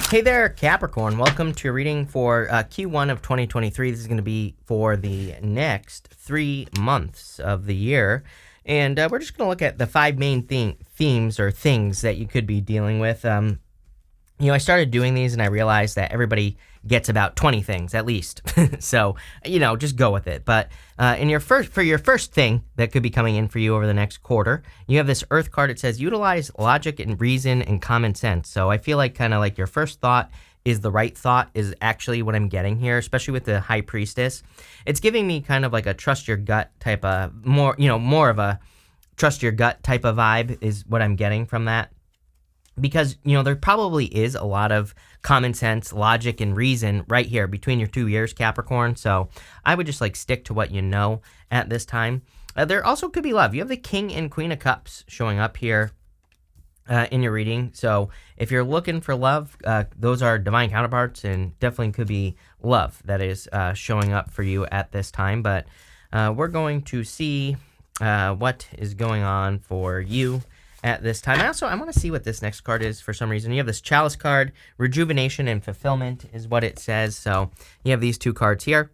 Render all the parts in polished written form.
Hey there, Capricorn. Welcome to your reading for Q1 of 2023. This is going to be for the next 3 months of the year. And we're just going to look at the 5 main themes or things that you could be dealing with. I started doing these and I realized that everybody gets about 20 things at least. So, just go with it. But for your first thing that could be coming in for you over the next quarter, you have this Earth card. It says utilize logic and reason and common sense. So I feel like kind of like your first thought is the right thought is actually what I'm getting here, especially with the High Priestess. It's giving me kind of like a trust your gut type of more of a trust your gut type of vibe is what I'm getting from that. Because, there probably is a lot of common sense, logic, and reason right here between your 2 years, Capricorn. So I would just stick to what you know at this time. There also could be love. You have the King and Queen of Cups showing up here in your reading. So if you're looking for love, those are divine counterparts and definitely could be love that is showing up for you at this time. But we're going to see what is going on for you at this time. I want to see what this next card is for some reason. You have this Chalice card. Rejuvenation and fulfillment is what it says. So you have these 2 cards here.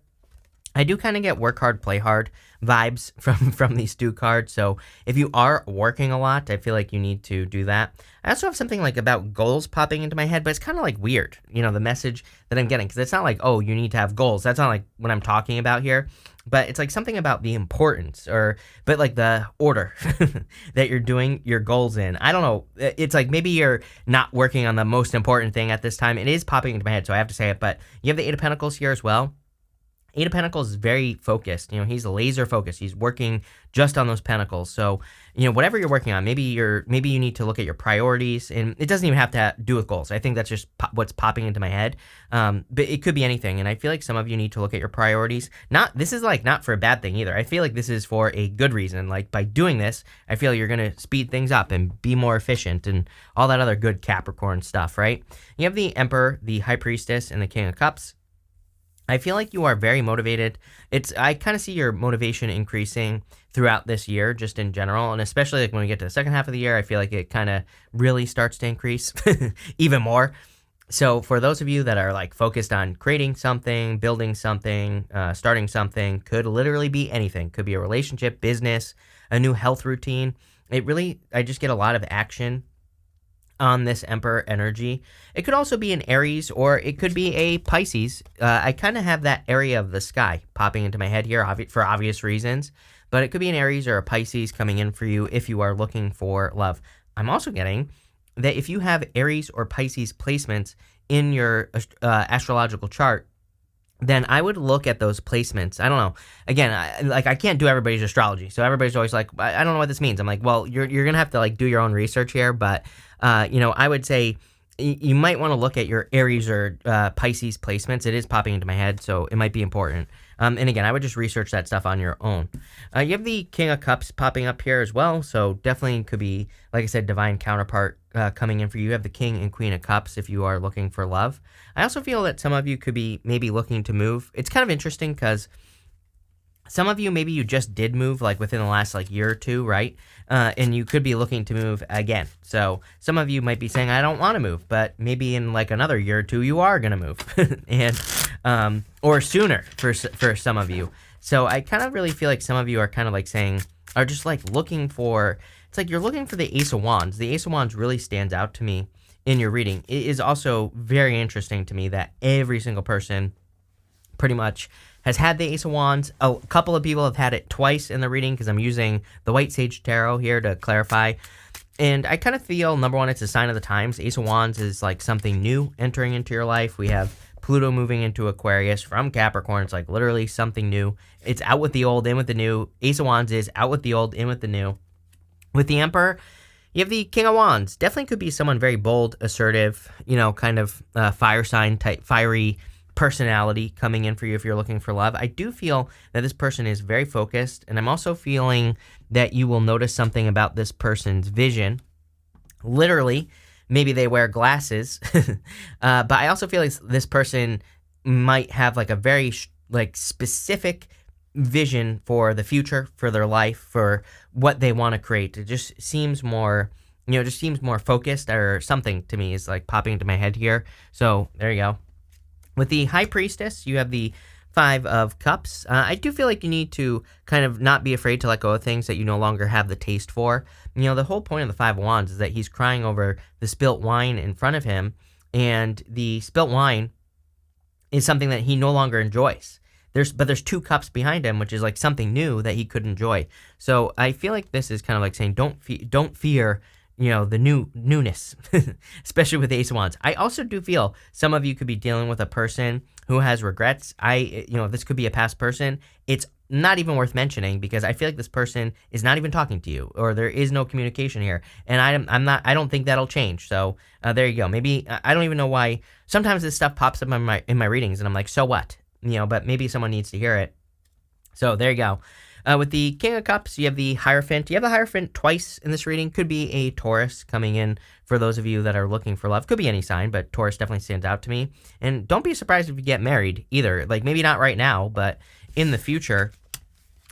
I do kind of get work hard, play hard vibes from these 2 cards. So if you are working a lot, I feel like you need to do that. I also have something about goals popping into my head, but it's kind of weird, the message that I'm getting. Because it's not oh, you need to have goals. That's not what I'm talking about here. But it's something about the importance but the order that you're doing your goals in. I don't know. It's maybe you're not working on the most important thing at this time. It is popping into my head, so I have to say it. But you have the 8 of Pentacles here as well. 8 of Pentacles is very focused. He's laser focused. He's working just on those pentacles. So, whatever you're working on, maybe you need to look at your priorities, and it doesn't even have to do with goals. I think that's just what's popping into my head. But it could be anything, and I feel like some of you need to look at your priorities. This is not for a bad thing either. I feel like this is for a good reason. By doing this, I feel you're going to speed things up and be more efficient and all that other good Capricorn stuff, right? You have the Emperor, the High Priestess, and the King of Cups. I feel like you are very motivated. I kind of see your motivation increasing throughout this year, just in general, and especially when we get to the second half of the year, I feel like it kind of really starts to increase even more. So for those of you that are focused on creating something, building something, starting something, could literally be anything. Could be a relationship, business, a new health routine. I just get a lot of action on this Emperor energy. It could also be an Aries, or it could be a Pisces. I kind of have that area of the sky popping into my head here for obvious reasons, but it could be an Aries or a Pisces coming in for you if you are looking for love. I'm also getting that if you have Aries or Pisces placements in your astrological chart, then I would look at those placements. I don't know. Again, I can't do everybody's astrology, so everybody's always I don't know what this means. I'm well, you're gonna have to do your own research here, but I would say you might want to look at your Aries or Pisces placements. It is popping into my head, so it might be important. And again, I would just research that stuff on your own. You have the King of Cups popping up here as well, so definitely could be, like I said, divine counterpart coming in for you. You have the King and Queen of Cups if you are looking for love. I also feel that some of you could be maybe looking to move. It's kind of interesting because some of you, maybe you just did move within the last year or 2, right? And you could be looking to move again. So some of you might be saying, I don't want to move, but maybe in another year or 2, you are going to move. and or sooner for some of you. So I kind of really feel like some of you are kind of saying, are just looking for, it's you're looking for the Ace of Wands. The Ace of Wands really stands out to me in your reading. It is also very interesting to me that every single person pretty much has had the Ace of Wands. A couple of people have had it twice in the reading because I'm using the White Sage Tarot here to clarify. And I kind of feel, number one, it's a sign of the times. Ace of Wands is something new entering into your life. We have Pluto moving into Aquarius from Capricorn. It's literally something new. It's out with the old, in with the new. Ace of Wands is out with the old, in with the new. With the Emperor, you have the King of Wands. Definitely could be someone very bold, assertive, kind of fire sign type, fiery personality coming in for you if you're looking for love. I do feel that this person is very focused, and I'm also feeling that you will notice something about this person's vision. Literally, maybe they wear glasses, but I also feel like this person might have a very specific vision for the future, for their life, for what they want to create. It just seems more just seems more focused or something to me is like popping into my head here. So there you go. With the High Priestess, you have the Five of Cups. I do feel like you need to kind of not be afraid to let go of things that you no longer have the taste for. The whole point of the Five of Wands is that he's crying over the spilt wine in front of him, and the spilt wine is something that he no longer enjoys. There's two cups behind him, which is like something new that he could enjoy. So I feel like this is kind of like saying don't fear the newness, especially with the Ace of Wands. I also do feel some of you could be dealing with a person who has regrets. This could be a past person. It's not even worth mentioning because I feel like this person is not even talking to you, or there is no communication here. And I don't think that'll change. So there you go. Maybe I don't even know why. Sometimes this stuff pops up in my readings, and I'm like, so what? But maybe someone needs to hear it. So there you go. With the King of Cups, you have the Hierophant. You have the Hierophant twice in this reading. Could be a Taurus coming in for those of you that are looking for love. Could be any sign, but Taurus definitely stands out to me. And don't be surprised if you get married either. Like maybe not right now, but in the future,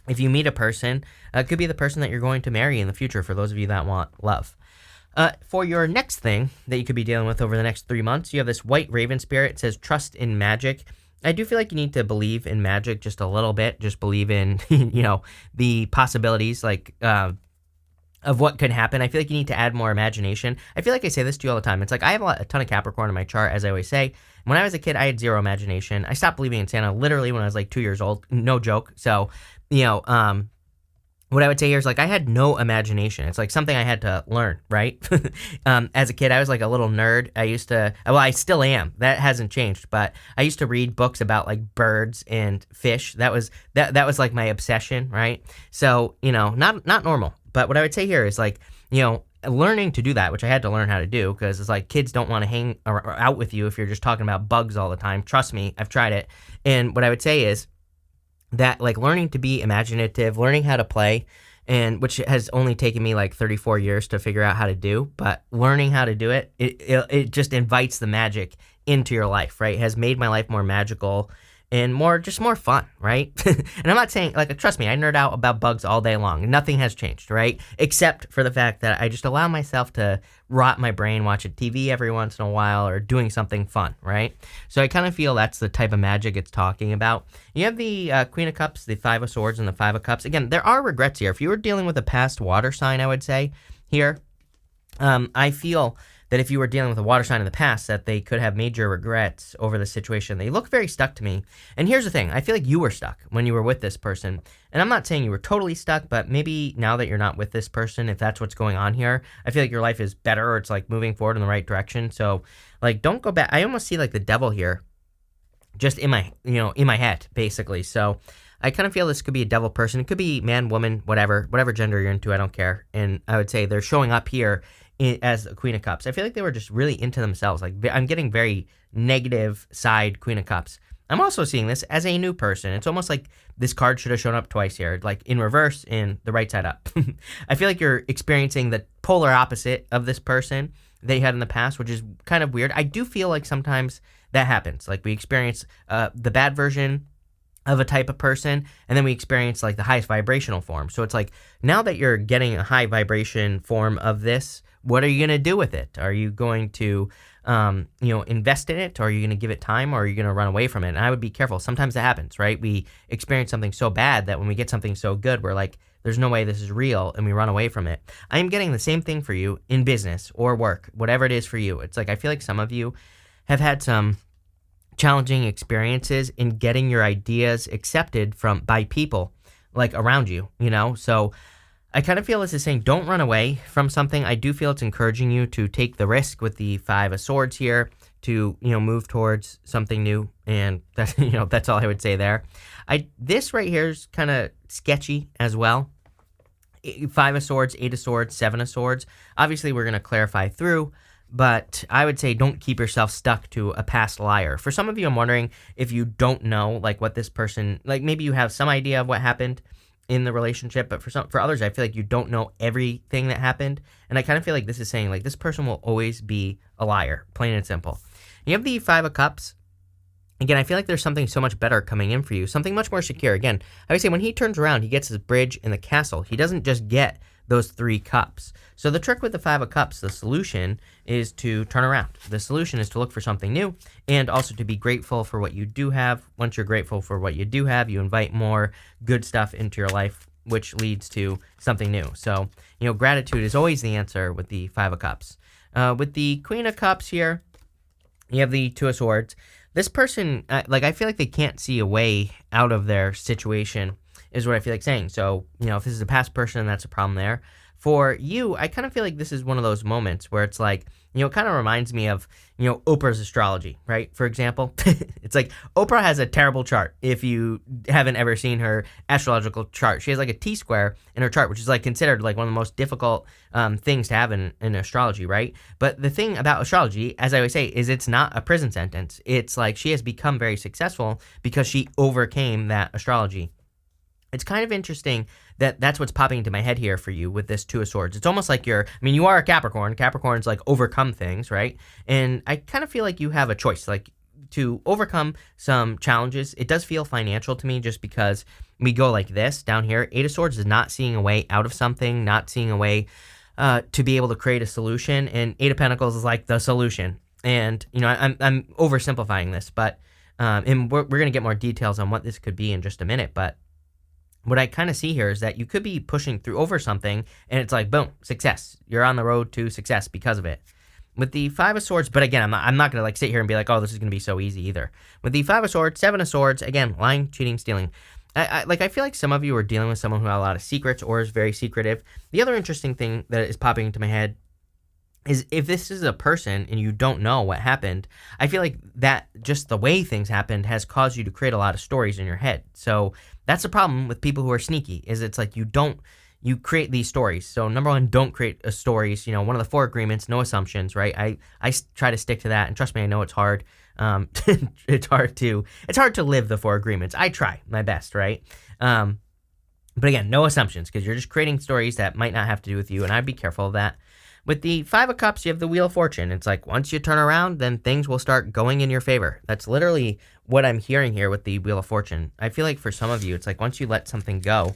if you meet a person, it could be the person that you're going to marry in the future for those of you that want love. For your next thing that you could be dealing with over the next 3 months, you have this White Raven Spirit. It says trust in magic. I do feel like you need to believe in magic just a little bit. Just believe in, the possibilities, of what could happen. I feel like you need to add more imagination. I feel like I say this to you all the time. It's like I have a ton of Capricorn in my chart, as I always say. When I was a kid, I had zero imagination. I stopped believing in Santa literally when I was like 2 years old. No joke. So, what I would say here is like I had no imagination. It's like something I had to learn, right? As a kid, I was like a little nerd. I still am. That hasn't changed. But I used to read books about like birds and fish. That was like my obsession, right? So not normal. But what I would say here is like learning to do that, which I had to learn how to do because it's like kids don't want to hang out with you if you're just talking about bugs all the time. Trust me, I've tried it. And what I would say is that like learning to be imaginative, learning how to play, and which has only taken me like 34 years to figure out how to do, but learning how to do it just invites the magic into your life, right? It has made my life more magical and more fun, right? And I'm not saying, like, trust me, I nerd out about bugs all day long. Nothing has changed, right? Except for the fact that I just allow myself to rot my brain watching TV every once in a while or doing something fun, right? So I kind of feel that's the type of magic it's talking about. You have the Queen of Cups, the Five of Swords, and the Five of Cups. Again, there are regrets here. If you were dealing with a past water sign, I would say here, I feel that if you were dealing with a water sign in the past, that they could have major regrets over the situation. They look very stuck to me. And here's the thing. I feel like you were stuck when you were with this person. And I'm not saying you were totally stuck, but maybe now that you're not with this person, if that's what's going on here, I feel like your life is better or it's like moving forward in the right direction. So like, don't go back. I almost see like the devil here just in my head, basically. So I kind of feel this could be a devil person. It could be man, woman, whatever gender you're into. I don't care. And I would say they're showing up here as the Queen of Cups. I feel like they were just really into themselves. Like I'm getting very negative side Queen of Cups. I'm also seeing this as a new person. It's almost like this card should have shown up twice here, like in reverse and the right side up. I feel like you're experiencing the polar opposite of this person that you had in the past, which is kind of weird. I do feel like sometimes that happens. Like we experience the bad version of a type of person, and then we experience like the highest vibrational form. So it's like now that you're getting a high vibration form of this, what are you going to do with it? Are you going to, invest in it? Or are you going to give it time? Or are you going to run away from it? And I would be careful. Sometimes that happens, right? We experience something so bad that when we get something so good, we're like, there's no way this is real, and we run away from it. I am getting the same thing for you in business or work, whatever it is for you. It's like I feel like some of you have had some challenging experiences in getting your ideas accepted by people like around you, So I kind of feel this is saying don't run away from something. I do feel it's encouraging you to take the risk with the Five of Swords here to, move towards something new. And that's, that's all I would say there. This right here is kind of sketchy as well. Five of Swords, Eight of Swords, Seven of Swords. Obviously, we're going to clarify through, but I would say don't keep yourself stuck to a past liar. For some of you, I'm wondering if you don't know, like, what this person, like, maybe you have some idea of what happened in the relationship, but for others, I feel like you don't know everything that happened, and I kind of feel like this is saying, like, this person will always be a liar, plain and simple. You have the Five of Cups. Again, I feel like there's something so much better coming in for you, something much more secure. Again, I would say when he turns around, he gets his bridge in the castle. He doesn't just get those 3 cups. So the trick with the 5 of Cups, the solution is to turn around. The solution is to look for something new and also to be grateful for what you do have. Once you're grateful for what you do have, you invite more good stuff into your life, which leads to something new. So, gratitude is always the answer with the 5 of Cups. With the Queen of Cups here, you have the 2 of Swords. This person, I feel like they can't see a way out of their situation, is what I feel like saying. So, if this is a past person, that's a problem there. For you, I kind of feel like this is one of those moments where it's like, it kind of reminds me of, Oprah's astrology, right? For example, it's like Oprah has a terrible chart. If you haven't ever seen her astrological chart, she has like a T-square in her chart, which is like considered like one of the most difficult things to have in astrology, right? But the thing about astrology, as I always say, is it's not a prison sentence. It's like she has become very successful because she overcame that astrology. It's kind of interesting that that's what's popping into my head here for you with this 2 of Swords. It's almost like you are a Capricorn. Capricorn's like overcome things, right? And I kind of feel like you have a choice, like to overcome some challenges. It does feel financial to me just because we go like this down here. 8 of Swords is not seeing a way out of something, not seeing a way to be able to create a solution. And 8 of Pentacles is like the solution. And, I'm oversimplifying this, but and we're going to get more details on what this could be in just a minute, but what I kind of see here is that you could be pushing through over something and it's like, boom, success. You're on the road to success because of it. With the 5 of Swords, but again, I'm not going to like sit here and be like, oh, this is going to be so easy either. With the 5 of Swords, 7 of Swords, again, lying, cheating, stealing. I feel like some of you are dealing with someone who has a lot of secrets or is very secretive. The other interesting thing that is popping into my head is if this is a person and you don't know what happened, I feel like that just the way things happened has caused you to create a lot of stories in your head. So that's the problem with people who are sneaky, is it's like you create these stories. So number one, don't create stories. One of the 4 agreements, no assumptions, right? I try to stick to that, and trust me, I know it's hard. It's hard to live the 4 agreements. I try my best, right? But again, no assumptions, because you're just creating stories that might not have to do with you, and I'd be careful of that. With the 5 of Cups, you have the Wheel of Fortune. It's like once you turn around, then things will start going in your favor. That's literally what I'm hearing here with the Wheel of Fortune. I feel like for some of you, it's like once you let something go,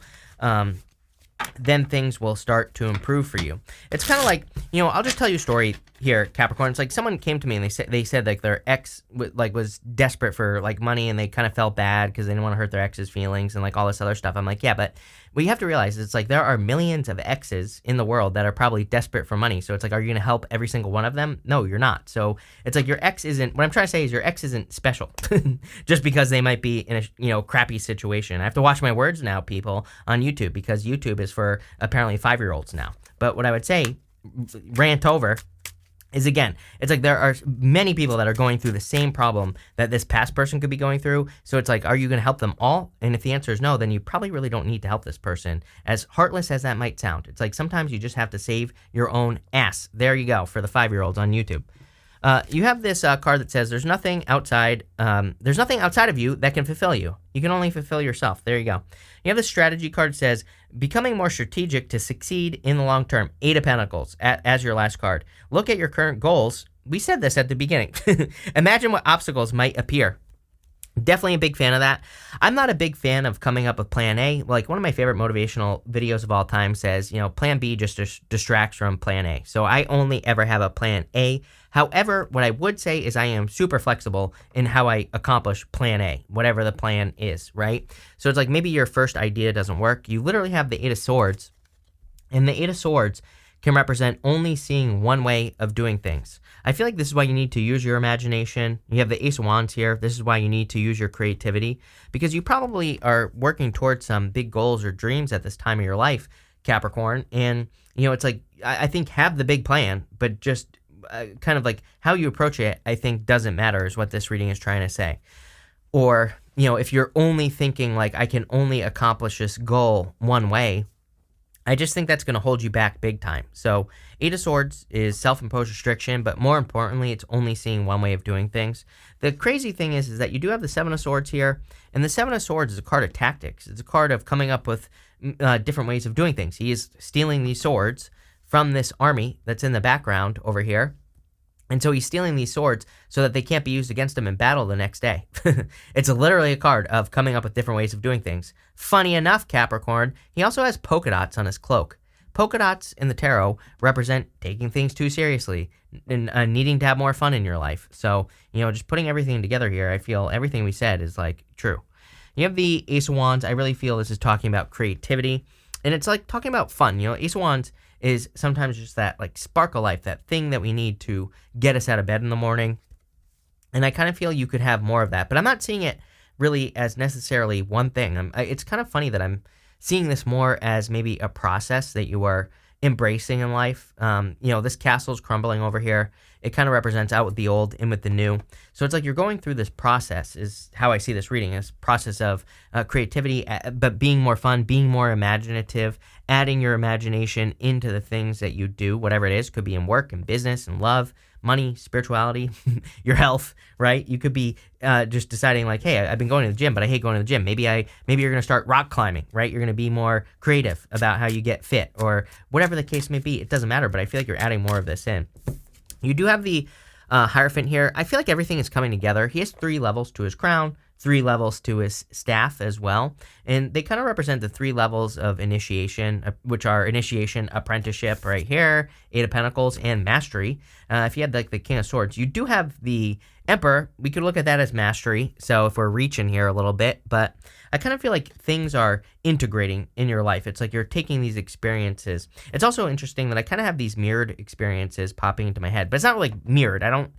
then things will start to improve for you. It's kind of like, I'll just tell you a story here, Capricorn. It's like someone came to me and they said like their ex was desperate for like money, and they kind of felt bad because they didn't want to hurt their ex's feelings and like all this other stuff. I'm like, yeah, but what you have to realize is it's like there are millions of exes in the world that are probably desperate for money. So it's like, are you going to help every single one of them? No, you're not. So it's like your ex isn't, what I'm trying to say is your ex isn't special just because they might be in a crappy situation. I have to watch my words now, people, on YouTube, because YouTube is for apparently 5-year-olds now. But what I would say, rant over, is again, it's like there are many people that are going through the same problem that this past person could be going through. So it's like, are you going to help them all? And if the answer is no, then you probably really don't need to help this person. As heartless as that might sound, it's like sometimes you just have to save your own ass. There you go for the 5-year-olds on YouTube. You have this card that says there's nothing outside of you that can fulfill you. You can only fulfill yourself. There you go. You have the strategy card that says becoming more strategic to succeed in the long term. 8 of Pentacles as your last card. Look at your current goals. We said this at the beginning. Imagine what obstacles might appear. Definitely a big fan of that. I'm not a big fan of coming up with plan A. Like one of my favorite motivational videos of all time says, plan B just distracts from plan A. So I only ever have a plan A. However, what I would say is I am super flexible in how I accomplish plan A, whatever the plan is, right? So it's like maybe your first idea doesn't work. You literally have the 8 of Swords, and the 8 of Swords can represent only seeing one way of doing things. I feel like this is why you need to use your imagination. You have the Ace of Wands here. This is why you need to use your creativity, because you probably are working towards some big goals or dreams at this time of your life, Capricorn. And, it's like, I think have the big plan, but just kind of like how you approach it, I think doesn't matter is what this reading is trying to say. Or, if you're only thinking like I can only accomplish this goal one way, I just think that's going to hold you back big time. So 8 of Swords is self-imposed restriction, but more importantly, it's only seeing one way of doing things. The crazy thing is that you do have the 7 of Swords here, and the 7 of Swords is a card of tactics. It's a card of coming up with different ways of doing things. He is stealing these swords from this army that's in the background over here. And so he's stealing these swords so that they can't be used against him in battle the next day. It's literally a card of coming up with different ways of doing things. Funny enough, Capricorn, he also has polka dots on his cloak. polka dots in the tarot represent taking things too seriously and needing to have more fun in your life. So, just putting everything together here, I feel everything we said is like true. You have the Ace of Wands. I really feel this is talking about creativity, and it's like talking about fun. Ace of Wands is sometimes just that like spark of life, that thing that we need to get us out of bed in the morning. And I kind of feel you could have more of that, but I'm not seeing it really as necessarily one thing. It's kind of funny that I'm seeing this more as maybe a process that you are embracing in life. This castle's crumbling over here. It kind of represents out with the old, in with the new. So it's like you're going through this process, is how I see this reading, this process of creativity, but being more fun, being more imaginative, adding your imagination into the things that you do, whatever it is. Could be in work and business and love, money, spirituality, your health, right? You could be just deciding like, hey, I've been going to the gym, but I hate going to the gym. Maybe you're going to start rock climbing, right? You're going to be more creative about how you get fit, or whatever the case may be. It doesn't matter, but I feel like you're adding more of this in. You do have the Hierophant here. I feel like everything is coming together. He has 3 levels to his crown, 3 levels to his staff as well. And they kind of represent the 3 levels of initiation, which are initiation, apprenticeship right here, 8 of Pentacles, and mastery. If you had like the King of Swords, you do have the Emperor. We could look at that as mastery. So if we're reaching here a little bit, but I kind of feel like things are integrating in your life. It's like you're taking these experiences. It's also interesting that I kind of have these mirrored experiences popping into my head, but it's not really mirrored. I don't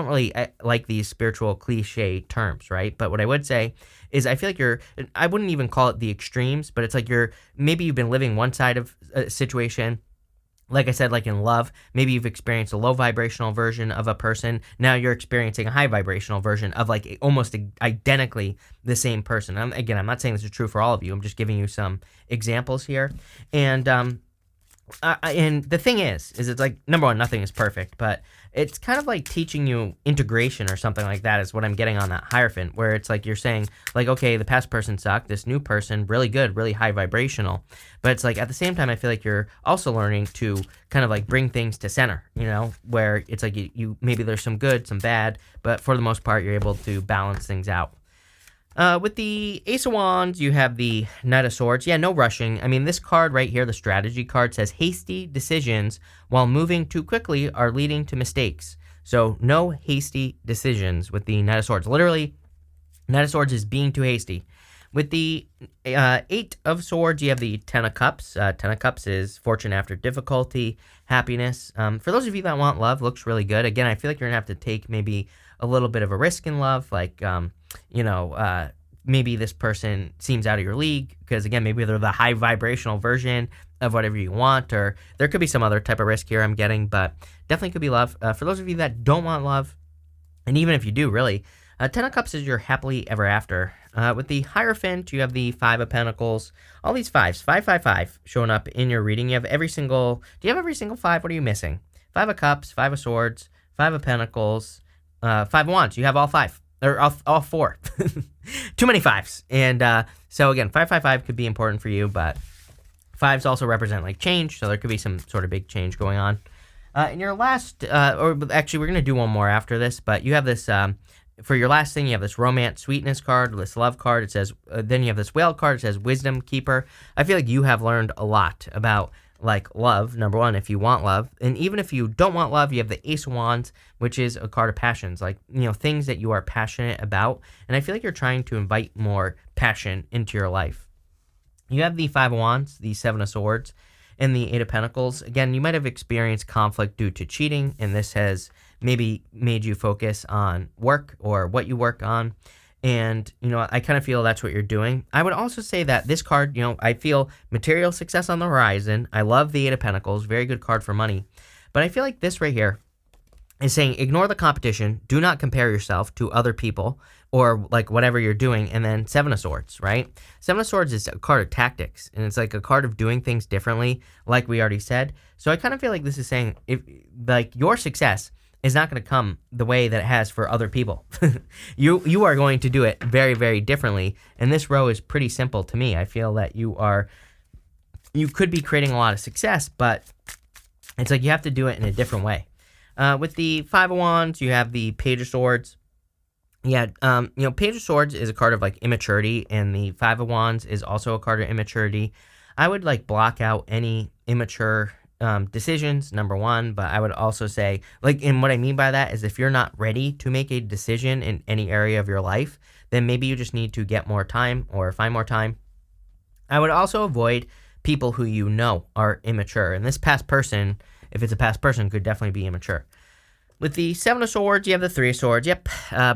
really like these spiritual cliche terms, right? But what I would say is I feel like I wouldn't even call it the extremes, but it's like maybe you've been living one side of a situation. Like I said, like in love, maybe you've experienced a low vibrational version of a person. Now you're experiencing a high vibrational version of like almost identically the same person. Again, I'm not saying this is true for all of you. I'm just giving you some examples here. And the thing is it's like, number one, nothing is perfect, but it's kind of like teaching you integration or something like that is what I'm getting on that Hierophant, where it's like you're saying like, okay, the past person sucked, this new person, really good, really high vibrational. But it's like at the same time, I feel like you're also learning to kind of like bring things to center, where it's like you maybe there's some good, some bad, but for the most part, you're able to balance things out. With the Ace of Wands, you have the Knight of Swords. Yeah, no rushing. I mean, this card right here, the strategy card, says hasty decisions while moving too quickly are leading to mistakes. So no hasty decisions with the Knight of Swords. Literally, Knight of Swords is being too hasty. With the 8 of Swords, you have the 10 of Cups. 10 of Cups is fortune after difficulty, happiness. For those of you that want love, looks really good. Again, I feel like you're going to have to take maybe a little bit of a risk in love, like, maybe this person seems out of your league because, again, maybe they're the high vibrational version of whatever you want, or there could be some other type of risk here I'm getting, but definitely could be love. For those of you that don't want love, and even if you do, really, 10 of Cups is your happily ever after. With the Hierophant, you have the 5 of Pentacles. All these 5s, 5, 5, 5, showing up in your reading. Do you have every single 5? What are you missing? 5 of Cups, 5 of Swords, 5 of Pentacles, 5 of Wands. You have all 5. Or all 4. Too many 5s. And so again, 5, 5, 5 could be important for you, but 5s also represent like change, so there could be some sort of big change going on. In your last, or actually we're going to do one more after this, but you have this, for your last thing, you have this romance sweetness card, this love card. It says, then you have this whale card. It says wisdom keeper. I feel like you have learned a lot about like love, number one, if you want love. And even if you don't want love, you have the Ace of Wands, which is a card of passions, like, things that you are passionate about. And I feel like you're trying to invite more passion into your life. You have the 5 of Wands, the 7 of Swords, and the 8 of Pentacles. Again, you might have experienced conflict due to cheating, and this has maybe made you focus on work or what you work on. And, I kind of feel that's what you're doing. I would also say that this card, I feel material success on the horizon. I love the 8 of Pentacles, very good card for money. But I feel like this right here is saying ignore the competition, do not compare yourself to other people or like whatever you're doing. And then 7 of Swords, right? 7 of Swords is a card of tactics, and it's like a card of doing things differently, like we already said. So I kind of feel like this is saying if like your success is not going to come the way that it has for other people. You are going to do it very, very differently. And this row is pretty simple to me. I feel that you could be creating a lot of success, but it's like you have to do it in a different way. With the 5 of Wands, you have the Page of Swords. Yeah, Page of Swords is a card of like immaturity, and the 5 of Wands is also a card of immaturity. I would like block out any immature decisions, number one. But I would also say, like, and what I mean by that is if you're not ready to make a decision in any area of your life, then maybe you just need to get more time or find more time. I would also avoid people who you know are immature. And this past person, if it's a past person, could definitely be immature. With the Seven of Swords, you have the Three of Swords. Yep,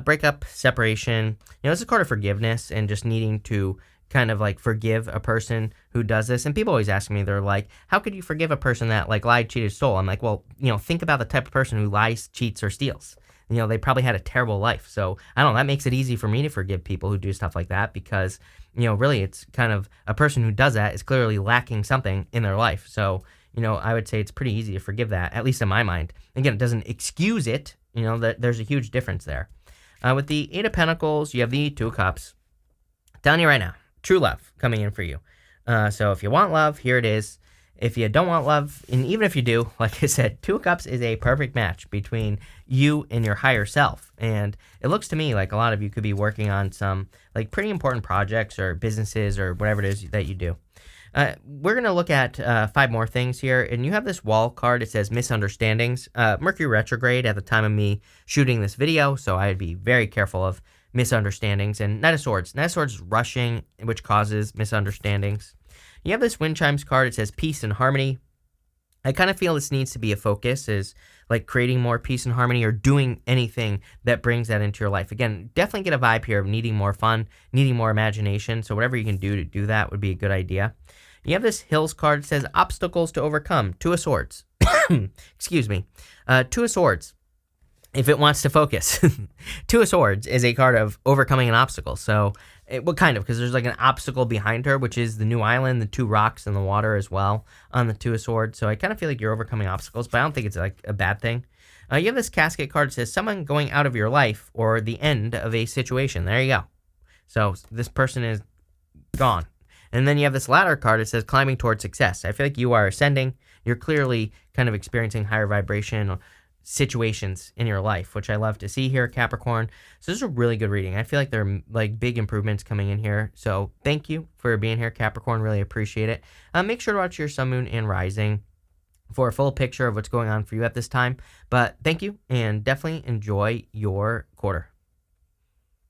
breakup, separation. This is a card of forgiveness and just needing to kind of like forgive a person who does this. And people always ask me, they're like, how could you forgive a person that like lied, cheated, stole? I'm like, well, think about the type of person who lies, cheats, or steals. They probably had a terrible life. So I don't know, that makes it easy for me to forgive people who do stuff like that because, really it's kind of a person who does that is clearly lacking something in their life. So, I would say it's pretty easy to forgive that, at least in my mind. Again, it doesn't excuse it, that there's a huge difference there. With the Eight of Pentacles, you have the Two of Cups. I'm telling you right now, true love coming in for you. So if you want love, here it is. If you don't want love, and even if you do, like I said, Two of Cups is a perfect match between you and your higher self. And it looks to me like a lot of you could be working on some like pretty important projects or businesses or whatever it is that you do. We're going to look at 5 more things here. And you have this wall card. It says misunderstandings. Mercury retrograde at the time of me shooting this video. So I'd be very careful of misunderstandings. And Knight of Swords. Knight of Swords is rushing, which causes misunderstandings. You have this Wind Chimes card. It says peace and harmony. I kind of feel this needs to be a focus, is like creating more peace and harmony or doing anything that brings that into your life. Again, definitely get a vibe here of needing more fun, needing more imagination. So whatever you can do to do that would be a good idea. You have this Hills card. It says obstacles to overcome. Two of Swords. Excuse me. Two of Swords. If it wants to focus. Two of Swords is a card of overcoming an obstacle. So, what kind of? Because there's like an obstacle behind her, which is the new island, the 2 rocks, and the water as well on the Two of Swords. So I kind of feel like you're overcoming obstacles, but I don't think it's like a bad thing. You have this Casket card that says someone going out of your life or the end of a situation. There you go. So this person is gone. And then you have this Ladder card that says climbing towards success. I feel like you are ascending. You're clearly kind of experiencing higher vibration situations in your life, which I love to see here, Capricorn. So this is a really good reading. I feel like there are like big improvements coming in here. So thank you for being here, Capricorn. Really appreciate it. Make sure to watch your Sun, Moon, and Rising for a full picture of what's going on for you at this time. But thank you, and definitely enjoy your quarter.